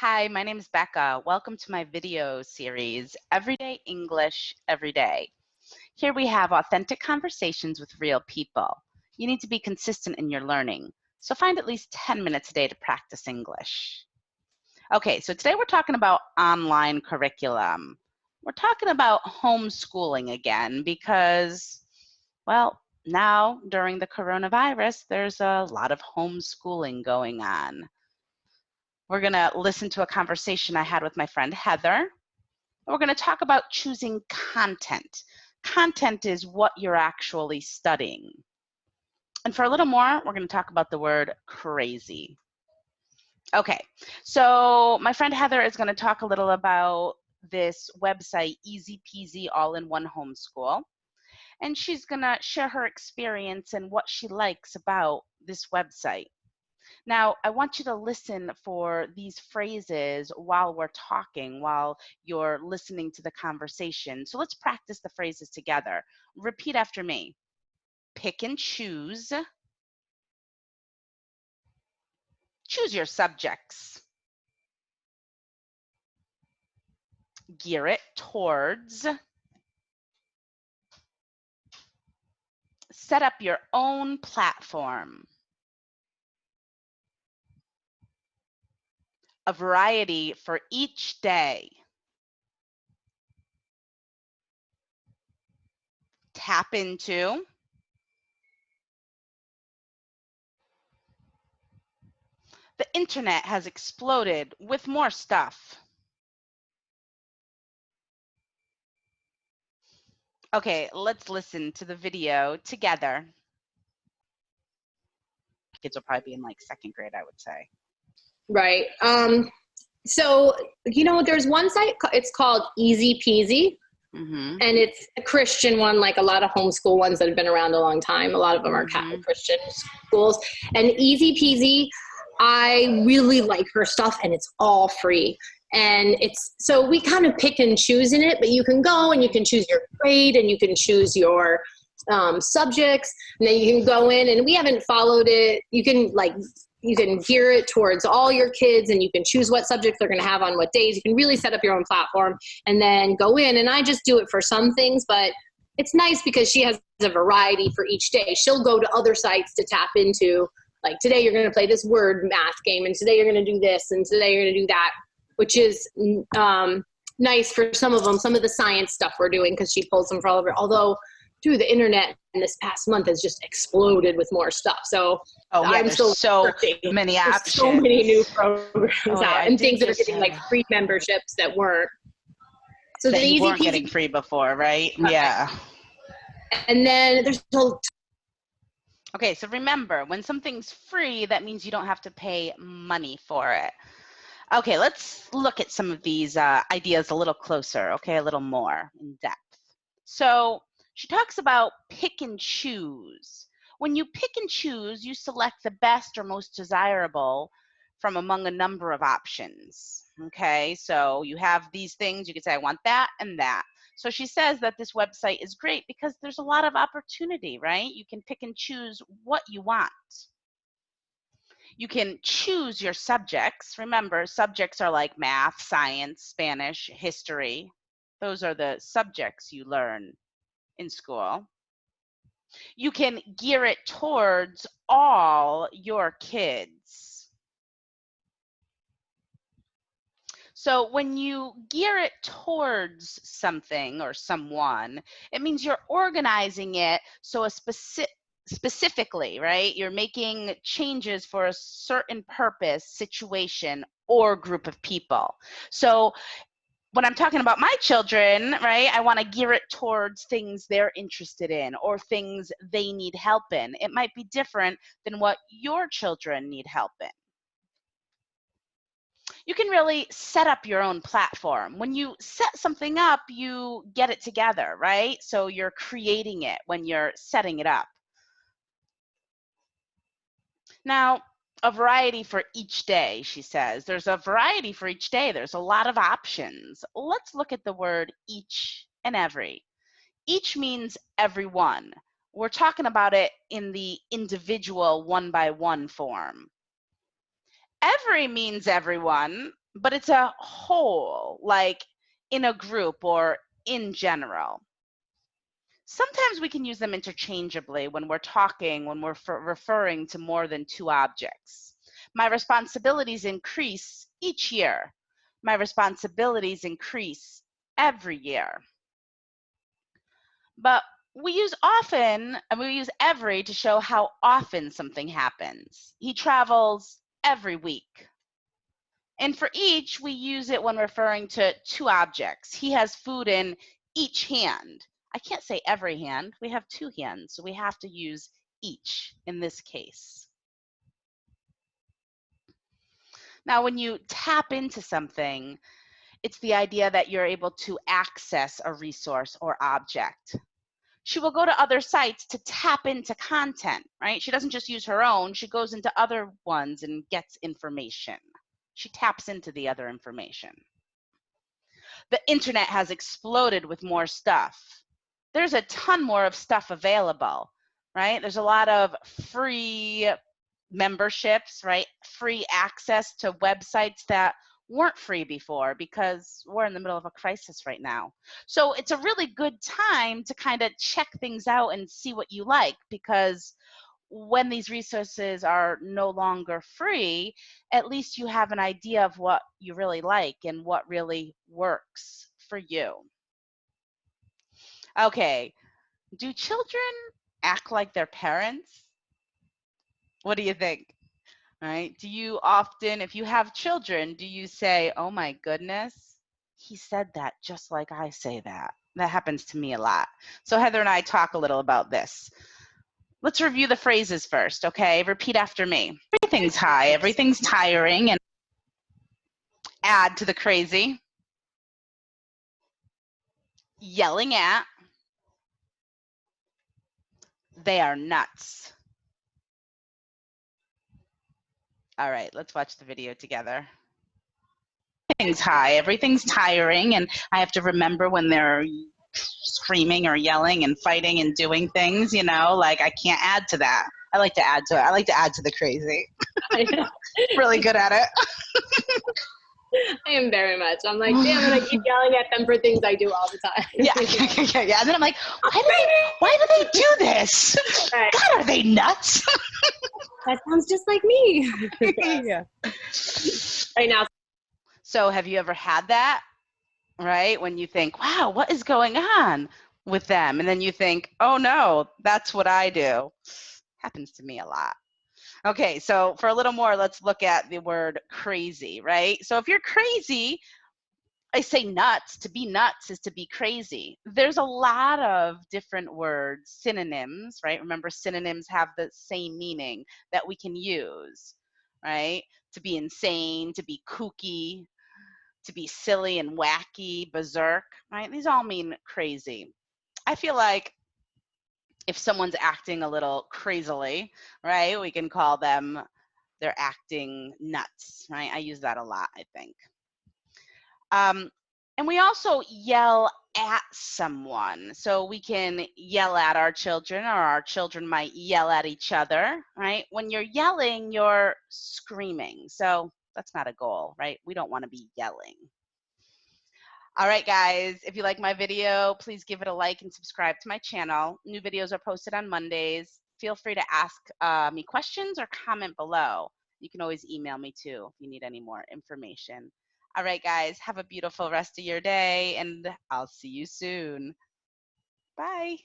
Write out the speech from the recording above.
Hi, my name is Bekah. Welcome to my video series, Everyday English Every Day. Here we have authentic conversations with real people. You need to be consistent in your learning, so find at least 10 minutes a day to practice English. Okay, so today we're talking about online curriculum. We're talking about homeschooling again because, well, now during the coronavirus, there's a lot of homeschooling going on. We're going to listen to a conversation I had with my friend Heather. We're going to talk about choosing content. Content is what you're actually studying. And for a little more, we're going to talk about the word crazy. Okay, so my friend Heather is going to talk a little about this website, Easy Peasy All-in-One Homeschool. And she's going to share her experience and what she likes about this website. Now, I want you to listen for these phrases while we're talking, while you're listening to the conversation. So let's practice the phrases together. Repeat after me. Pick and choose. Choose your subjects. Gear it towards. Set up your own platform. A variety for each day. Tap into. The internet has exploded with more stuff. Okay, let's listen to the video together. Kids will probably be in like second grade, I would say. Right. So, there's one site, it's called Easy Peasy. Mm-hmm. And it's a Christian one, like a lot of homeschool ones that have been around a long time. A lot of them are Catholic Christian schools. And Easy Peasy, I really like her stuff, and it's all free. And so we kind of pick and choose in it, but you can go and you can choose your grade and you can choose your subjects, and then you can go in, and we haven't followed it. You can gear it towards all your kids, and you can choose what subjects they're going to have on what days. You can really set up your own platform and then go in. And I just do it for some things, but it's nice because she has a variety for each day. She'll go to other sites to tap into, like today you're going to play this word math game, and today you're going to do this, and today you're going to do that, which is nice for some of them. Some of the science stuff we're doing, because she pulls them from all over. Although, through the internet in this past month has just exploded with more stuff. So I'm still so searching. many There's options. so many new programs out, and things that are getting like free memberships that weren't. So that you weren't getting free before, right? Okay. Yeah. And then there's Okay, so remember, when something's free, that means you don't have to pay money for it. Okay, let's look at some of these ideas a little closer, okay, a little more in depth. So she talks about pick and choose. When you pick and choose, you select the best or most desirable from among a number of options. Okay, so you have these things, you could say, I want that and that. So she says that this website is great because there's a lot of opportunity, right? You can pick and choose what you want. You can choose your subjects. Remember, subjects are like math, science, Spanish, history. Those are the subjects you learn in school. You can gear it towards all your kids. So when you gear it towards something or someone, it means you're organizing it so specifically, right? You're making changes for a certain purpose, situation, or group of people. So when I'm talking about my children, right, I want to gear it towards things they're interested in or things they need help in. It might be different than what your children need help in. You can really set up your own platform. When you set something up, you get it together, right? So you're creating it when you're setting it up. Now, a variety for each day, she says. There's a variety for each day. There's a lot of options. Let's look at the word each and every. Each means everyone. We're talking about it in the individual one-by-one form. Every means everyone. but it's a whole, like in a group or in general. Sometimes we can use them interchangeably when we're talking, when we're referring to more than two objects. My responsibilities increase each year. My responsibilities increase every year. But we use often, and we use every to show how often something happens. He travels every week. And for each, we use it when referring to two objects. He has food in each hand. I can't say every hand. We have two hands, so we have to use each in this case. Now, when you tap into something, it's the idea that you're able to access a resource or object. She will go to other sites to tap into content, right? She doesn't just use her own, she goes into other ones and gets information. She taps into the other information. The internet has exploded with more stuff. There's a ton more of stuff available, right? There's a lot of free memberships, right? Free access to websites that weren't free before because we're in the middle of a crisis right now. So it's a really good time to kind of check things out and see what you like, because when these resources are no longer free, at least you have an idea of what you really like and what really works for you. Okay, do children act like their parents? What do you think? Right? Do you often, if you have children, do you say, oh my goodness, he said that just like I say that? That happens to me a lot. So Heather and I talk a little about this. Let's review the phrases first, okay? Repeat after me. Everything's high, everything's tiring, and add to the crazy. Yelling at. They are nuts. All right, let's watch the video together. Everything's high, everything's tiring, and I have to remember when they're screaming or yelling and fighting and doing things, you know, like I can't add to that. I like to add to it. I like to add to the crazy. Really good at it. I am very much. I'm like, damn it, I keep yelling at them for things I do all the time. Yeah. And then I'm like, why do they do this? Right. God, are they nuts? That sounds just like me. Yeah. Right now. So have you ever had that, right? When you think, wow, what is going on with them? And then you think, oh no, that's what I do. Happens to me a lot. Okay, so for a little more, let's look at the word crazy, right? So if you're crazy, I say nuts. To be nuts is to be crazy. There's a lot of different words, synonyms, right? Remember, synonyms have the same meaning that we can use, right? To be insane, to be kooky, to be silly and wacky, berserk, right? These all mean crazy. I feel like if someone's acting a little crazily, right, we can call them, they're acting nuts, right? I use that a lot, I think. And we also yell at someone. So we can yell at our children, or our children might yell at each other, right? When you're yelling, you're screaming. So that's not a goal, right? We don't want to be yelling. All right, guys, if you like my video, please give it a like and subscribe to my channel. New videos are posted on Mondays. Feel free to ask me questions or comment below. You can always email me too if you need any more information. All right, guys, have a beautiful rest of your day, and I'll see you soon. Bye.